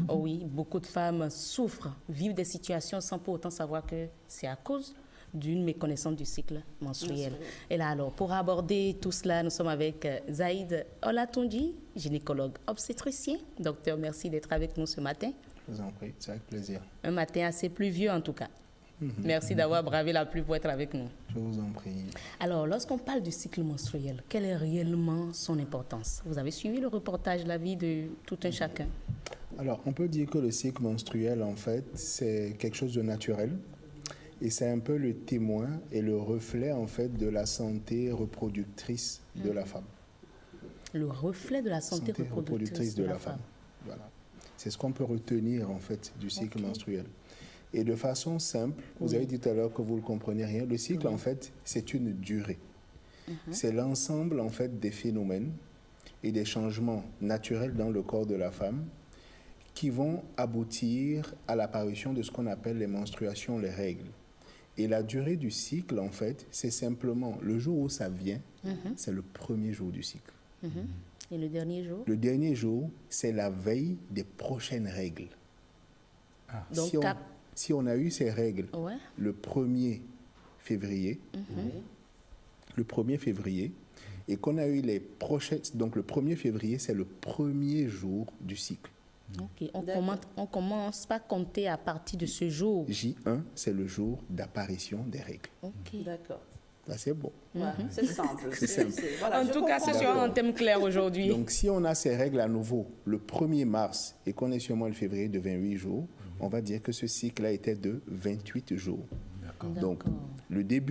Oh oui, beaucoup de femmes souffrent, vivent des situations sans pour autant savoir que c'est à cause d'une méconnaissance du cycle menstruel. Et là alors, pour aborder tout cela, nous sommes avec Zaïd Olatunji, gynécologue obstétricien. Docteur, merci d'être avec nous ce matin. Je vous en prie, c'est avec plaisir. Un matin assez pluvieux en tout cas. Merci d'avoir bravé la pluie pour être avec nous. Je vous en prie. Alors, lorsqu'on parle du cycle menstruel, quelle est réellement son importance? Vous avez suivi le reportage La vie de tout un chacun. Alors, on peut dire que le cycle menstruel, en fait, c'est quelque chose de naturel. Et c'est un peu le témoin et le reflet, en fait, de la santé reproductrice de la femme. Le reflet de la santé reproductrice de la femme. Voilà. C'est ce qu'on peut retenir, en fait, du cycle menstruel. Et de façon simple, vous avez dit tout à l'heure que vous ne le comprenez rien, le cycle, en fait, c'est une durée. C'est l'ensemble, en fait, des phénomènes et des changements naturels dans le corps de la femme qui vont aboutir à l'apparition de ce qu'on appelle les menstruations, les règles. Et la durée du cycle, en fait, c'est simplement le jour où ça vient, c'est le premier jour du cycle. Et le dernier jour? Le dernier jour, c'est la veille des prochaines règles. Donc, si on a eu ces règles le 1er février, et qu'on a eu les prochaines... Donc, le 1er février, c'est le premier jour du cycle. Ok, on commence pas à compter à partir de ce jour. J1, c'est le jour d'apparition des règles. Ok. D'accord. Là, c'est bon. C'est simple. C'est simple. Voilà, en tout cas, c'est sur un thème clair aujourd'hui. Donc, si on a ces règles à nouveau le 1er mars et qu'on est sur le mois de février de 28 jours, on va dire que ce cycle-là était de 28 jours. Donc, le début